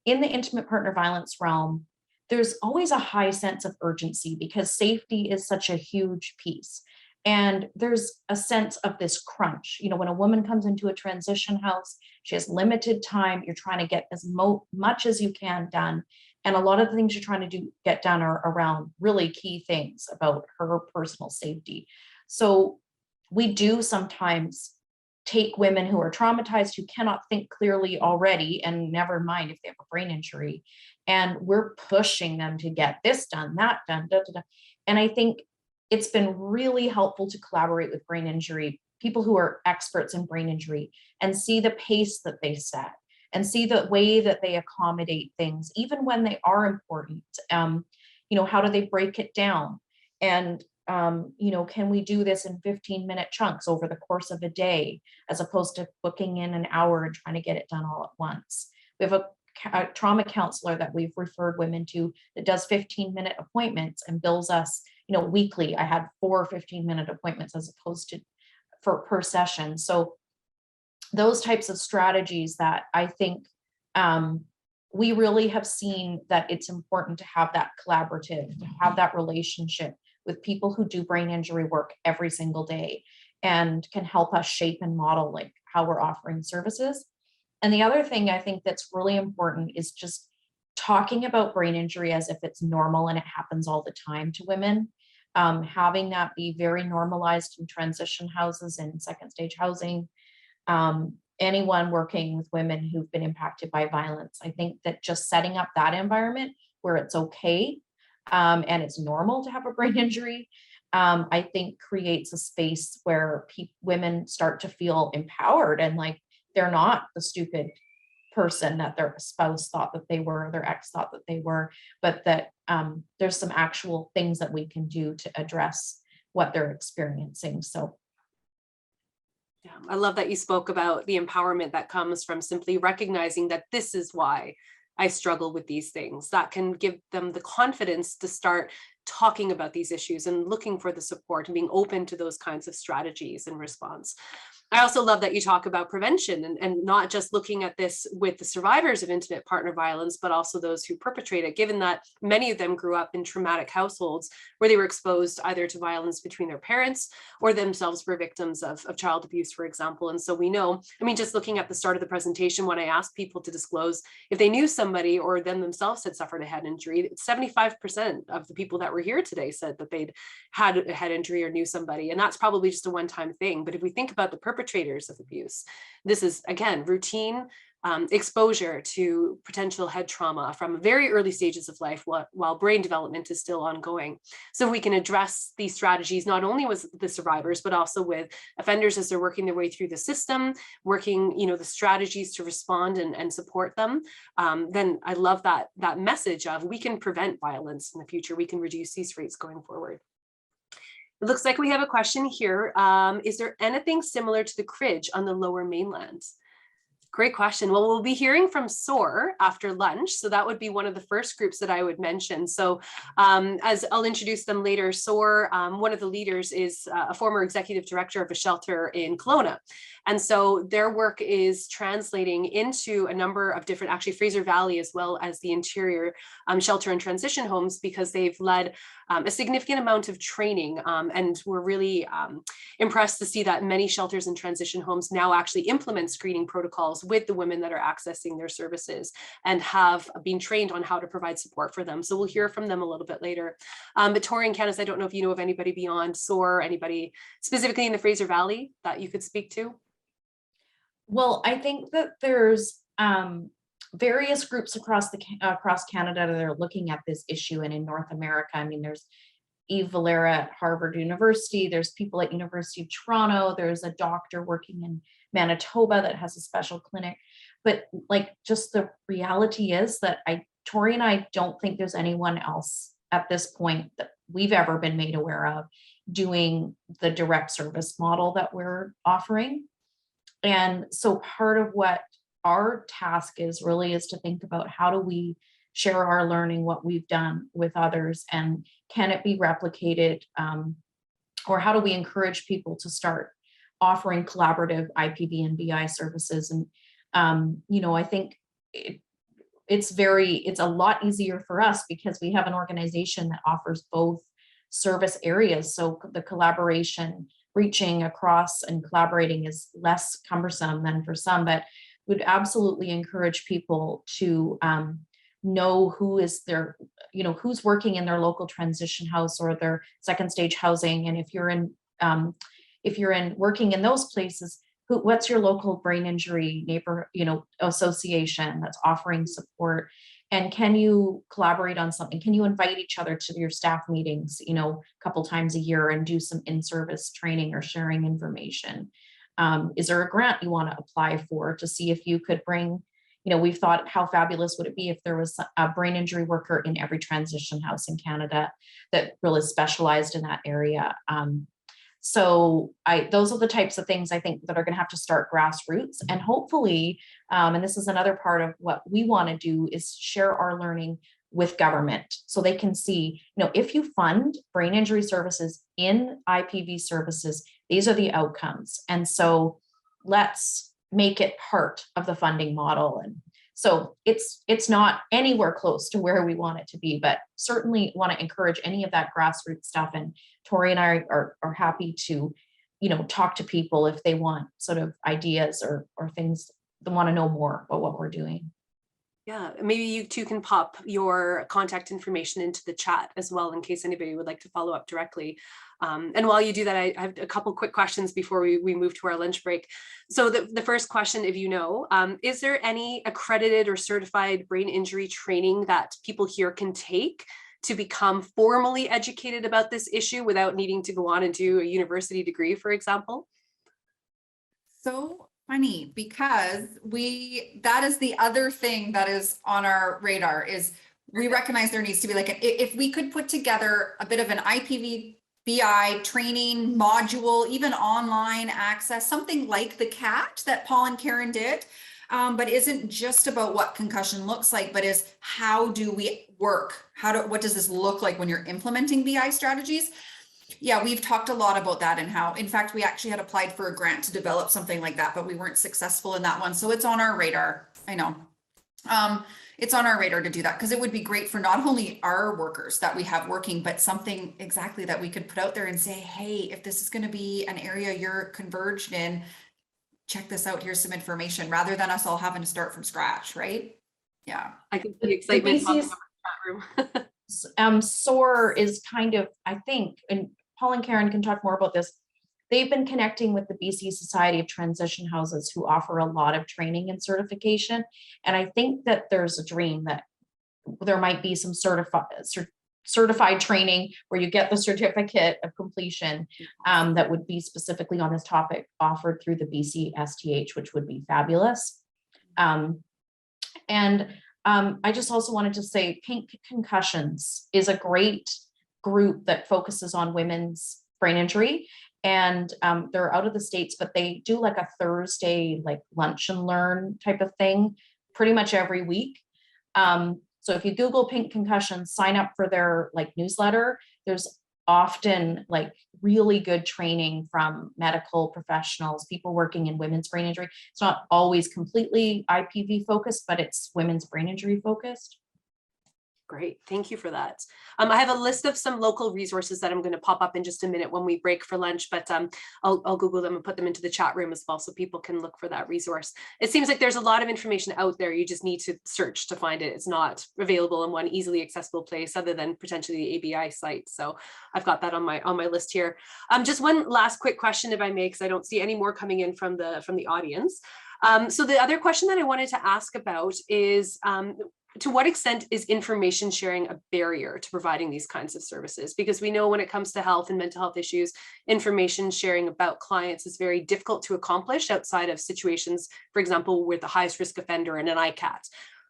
in the intimate partner violence realm, there's always a high sense of urgency because safety is such a huge piece. And there's a sense of this crunch. You know, when a woman comes into a transition house, she has limited time. You're trying to get as much as you can done. And a lot of the things you're trying to get done are around really key things about her personal safety. So we do sometimes take women who are traumatized, who cannot think clearly already, and never mind if they have a brain injury, and we're pushing them to get this done, that done, da, da, da. And I think it's been really helpful to collaborate with brain injury, people who are experts in brain injury, and see the pace that they set and see the way that they accommodate things, even when they are important. You know, how do they break it down? And you know, can we do this in 15-minute chunks over the course of a day, as opposed to booking in an hour and trying to get it done all at once? We have a trauma counselor that we've referred women to that does 15-minute appointments and bills us, you know, weekly. I had 4 15-minute appointments as opposed to per session. So those types of strategies that I think we really have seen that it's important to have that collaborative, to have that relationship with people who do brain injury work every single day and can help us shape and model like how we're offering services. And the other thing I think that's really important is just talking about brain injury as if it's normal and it happens all the time to women. Having that be very normalized in transition houses and second stage housing. Anyone working with women who've been impacted by violence. I think that just setting up that environment where it's okay and it's normal to have a brain injury, I think creates a space where women start to feel empowered and like they're not the stupid person that their spouse thought that they were, their ex thought that they were, but that there's some actual things that we can do to address what they're experiencing. So yeah, I love that you spoke about the empowerment that comes from simply recognizing that this is why I struggle with these things. That can give them the confidence to start talking about these issues and looking for the support and being open to those kinds of strategies in response. I also love that you talk about prevention and not just looking at this with the survivors of intimate partner violence, but also those who perpetrate it, given that many of them grew up in traumatic households where they were exposed either to violence between their parents or themselves were victims of child abuse, for example. And so we know, I mean, just looking at the start of the presentation, when I asked people to disclose if they knew somebody or them themselves had suffered a head injury, 75% of the people that were here today said that they'd had a head injury or knew somebody. And that's probably just a one-time thing. But if we think about the perpetrators of abuse, this is, again, routine exposure to potential head trauma from very early stages of life while brain development is still ongoing. So we can address these strategies not only with the survivors, but also with offenders as they're working their way through the system, working, you know, the strategies to respond and support them. Then I love that message of we can prevent violence in the future. We can reduce these rates going forward. It looks like we have a question here. Is there anything similar to the Cridge on the Lower Mainland? Great question. Well, we'll be hearing from SOAR after lunch. So that would be one of the first groups that I would mention. So as I'll introduce them later, SOAR, one of the leaders is a former executive director of a shelter in Kelowna. And so their work is translating into a number of different, actually Fraser Valley, as well as the interior shelter and transition homes, because they've led a significant amount of training. And we're really impressed to see that many shelters and transition homes now actually implement screening protocols with the women that are accessing their services and have been trained on how to provide support for them. So we'll hear from them a little bit later. But Tori and Candace, I don't know if you know of anybody beyond SOAR, anybody specifically in the Fraser Valley that you could speak to? Well, I think that there's various groups across Canada that are looking at this issue, and in North America, I mean, there's Eve Valera at Harvard University, there's people at University of Toronto, there's a doctor working in Manitoba that has a special clinic. But like, just the reality is that Tori and I don't think there's anyone else at this point that we've ever been made aware of doing the direct service model that we're offering. And so part of what our task is to think about, how do we share our learning, what we've done with others, and can it be replicated, or how do we encourage people to start offering collaborative IPV and BI services? And I think it's a lot easier for us because we have an organization that offers both service areas. So the collaboration, reaching across and collaborating is less cumbersome than for some, but would absolutely encourage people to know who is their, who's working in their local transition house or their second stage housing. And if you're in working in those places, what's your local brain injury neighbor, association that's offering support? And can you collaborate on something? Can you invite each other to your staff meetings, a couple times a year and do some in-service training or sharing information? Is there a grant you want to apply for to see if you could bring, we've thought, how fabulous would it be if there was a brain injury worker in every transition house in Canada that really specialized in that area? So those are the types of things I think that are going to have to start grassroots, and hopefully, and this is another part of what we want to do, is share our learning with government so they can see, if you fund brain injury services in IPV services, these are the outcomes. And so let's make it part of the funding model. And so it's not anywhere close to where we want it to be, but certainly want to encourage any of that grassroots stuff. And Tori and I are happy to, talk to people if they want sort of ideas or things, they want to know more about what we're doing. Yeah, maybe you two can pop your contact information into the chat as well, in case anybody would like to follow up directly. And while you do that, I have a couple quick questions before we move to our lunch break. So the first question, if is there any accredited or certified brain injury training that people here can take to become formally educated about this issue without needing to go on and do a university degree, for example? So funny, because that is the other thing that is on our radar, is we recognize there needs to be if we could put together a bit of an IPV BI training module, even online access, something like the CAT that Paul and Karen did, but isn't just about what concussion looks like, but is how do we work? What does this look like when you're implementing BI strategies? Yeah, we've talked a lot about that, and how, in fact, we actually had applied for a grant to develop something like that, but we weren't successful in that one. So it's on our radar. I know. It's on our radar to do that, because it would be great for not only our workers that we have working, but something exactly that we could put out there and say, hey, if this is going to be an area you're converged in, check this out. Here's some information, rather than us all having to start from scratch, right? Yeah. I can see excitement popping up in the chat room. SOAR is kind of, I think, and Paul and Karen can talk more about this, they've been connecting with the BC Society of Transition Houses, who offer a lot of training and certification. And I think that there's a dream that there might be some certified training where you get the certificate of completion that would be specifically on this topic, offered through the BC STH, which would be fabulous. I just also wanted to say Pink Concussions is a great group that focuses on women's brain injury. and they're out of the States, but they do like a Thursday, like lunch and learn type of thing pretty much every week. So if you Google pink concussion, sign up for their like newsletter. There's often like really good training from medical professionals, people working in women's brain injury. It's not always completely IPV focused, but it's women's brain injury focused. Great, thank you for that. I have a list of some local resources that I'm going to pop up in just a minute when we break for lunch, but I'll Google them and put them into the chat room as well so people can look for that resource. It seems like there's a lot of information out there. You just need to search to find it. It's not available in one easily accessible place other than potentially the ABI site. So I've got that on my list here. Just one last quick question, if I may, because I don't see any more coming in from the audience. So the other question that I wanted to ask about is, to what extent is information sharing a barrier to providing these kinds of services? Because we know when it comes to health and mental health issues, information sharing about clients is very difficult to accomplish outside of situations, for example, with the highest risk offender and an ICAT.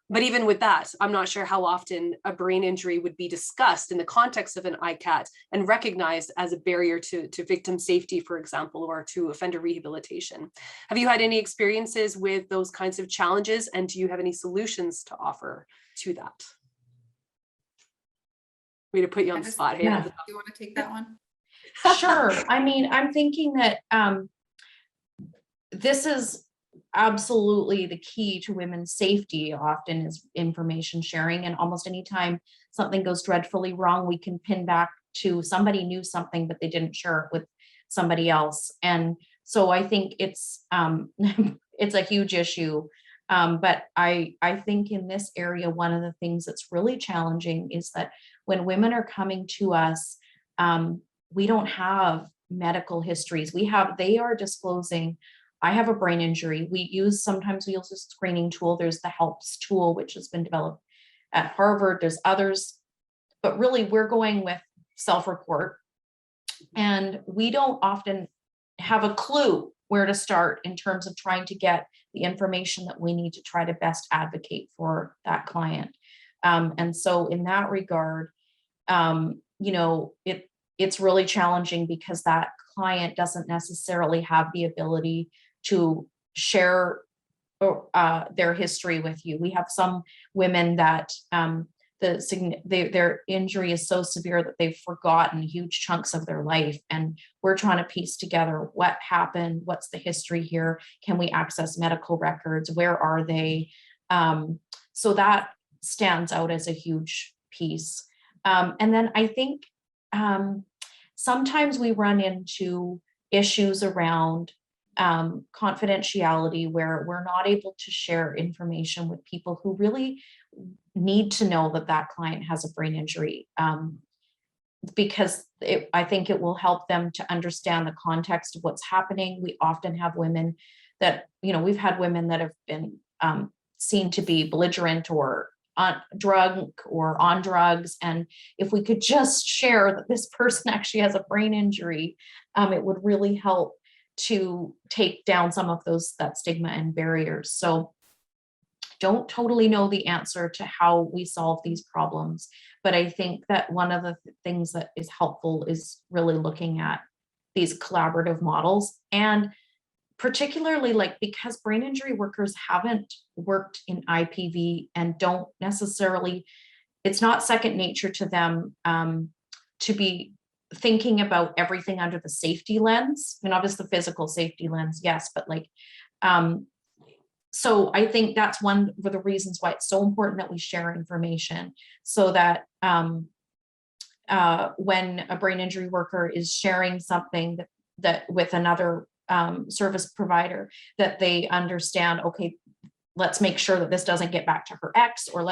But even with that, I'm not sure how often a brain injury would be discussed in the context of an ICAT and recognized as a barrier to victim safety, for example, or to offender rehabilitation. Have you had any experiences with those kinds of challenges, and do you have any solutions to offer to that? Way to put you on the spot. Hey, Do you want to take that one? Sure. I mean, I'm thinking that this is absolutely the key to women's safety often is information sharing, and almost anytime something goes dreadfully wrong, we can pin back to somebody knew something but they didn't share it with somebody else. And so I think it's it's a huge issue, but I think in this area one of the things that's really challenging is that when women are coming to us, we don't have medical histories. They are disclosing, I have a brain injury. Sometimes we use a screening tool. There's the HELPS tool, which has been developed at Harvard. There's others, but really we're going with self-report. And we don't often have a clue where to start in terms of trying to get the information that we need to try to best advocate for that client. And so in that regard, it's really challenging because that client doesn't necessarily have the ability to share their history with you. We have some women that their injury is so severe that they've forgotten huge chunks of their life, and we're trying to piece together what happened, what's the history here, can we access medical records, where are they? So that stands out as a huge piece. And then I think sometimes we run into issues around confidentiality where we're not able to share information with people who really need to know that that client has a brain injury, because I think it will help them to understand the context of what's happening. We often have women that, we've had women that have been seen to be belligerent or drunk or on drugs. And if we could just share that this person actually has a brain injury, it would really help to take down some of that stigma and barriers. So don't totally know the answer to how we solve these problems, but I think that one of the things that is helpful is really looking at these collaborative models, and particularly because brain injury workers haven't worked in IPV and don't necessarily, it's not second nature to them to be thinking about everything under the safety lens. I mean, obviously the physical safety lens, yes, but so I think that's one of the reasons why it's so important that we share information, so that when a brain injury worker is sharing something that with another service provider, that they understand, okay, let's make sure that this doesn't get back to her ex, or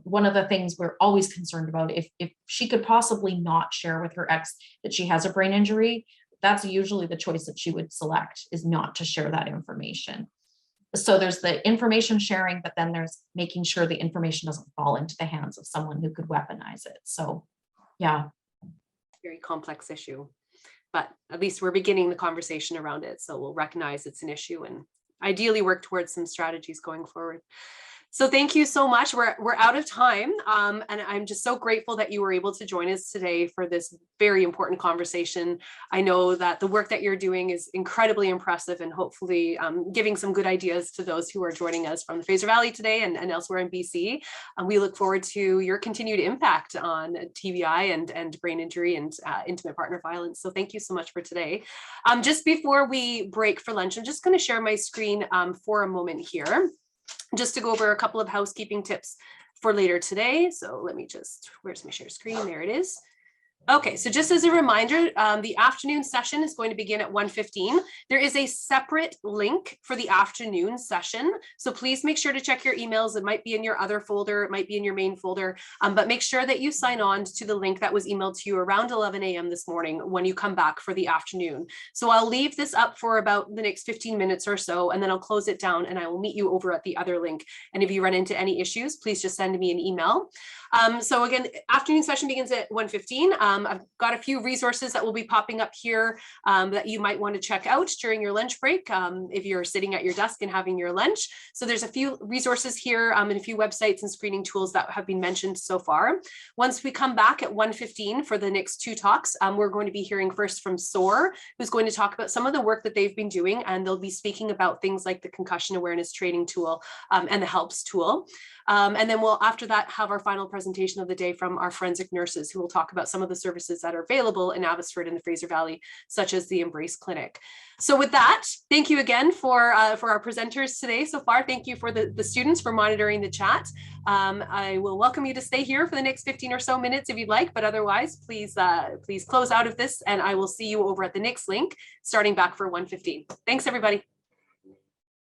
one of the things we're always concerned about, if she could possibly not share with her ex that she has a brain injury, that's usually the choice that she would select, is not to share that information. So there's the information sharing, but then there's making sure the information doesn't fall into the hands of someone who could weaponize it. So, yeah. Very complex issue, but at least we're beginning the conversation around it. So we'll recognize it's an issue and ideally work towards some strategies going forward. So thank you so much. We're out of time. And I'm just so grateful that you were able to join us today for this very important conversation. I know that the work that you're doing is incredibly impressive and hopefully giving some good ideas to those who are joining us from the Fraser Valley today and elsewhere in BC. We look forward to your continued impact on TBI and brain injury and intimate partner violence. So thank you so much for today. Just before we break for lunch, I'm just going to share my screen for a moment here, just to go over a couple of housekeeping tips for later today. So let me just, where's my share screen? There it is. Okay, so just as a reminder, the afternoon session is going to begin at 1:15. There is a separate link for the afternoon session. So please make sure to check your emails. It might be in your other folder, it might be in your main folder, but make sure that you sign on to the link that was emailed to you around 11 a.m. this morning when you come back for the afternoon. So I'll leave this up for about the next 15 minutes or so, and then I'll close it down and I will meet you over at the other link. And if you run into any issues, please just send me an email. So again, afternoon session begins at 1:15. I've got a few resources that will be popping up here that you might want to check out during your lunch break if you're sitting at your desk and having your lunch. So there's a few resources here and a few websites and screening tools that have been mentioned so far. Once we come back at 1:15 for the next two talks, we're going to be hearing first from SOAR, who's going to talk about some of the work that they've been doing, and they'll be speaking about things like the concussion awareness training tool and the HELPS tool. And then we'll, after that, have our final presentation of the day from our forensic nurses, who will talk about some of the services that are available in Abbotsford and the Fraser Valley, such as the Embrace Clinic. So with that, thank you again for our presenters today so far. Thank you for the students for monitoring the chat. I will welcome you to stay here for the next 15 or so minutes if you'd like, but otherwise, please close out of this and I will see you over at the next link, starting back for 1:15. Thanks, everybody.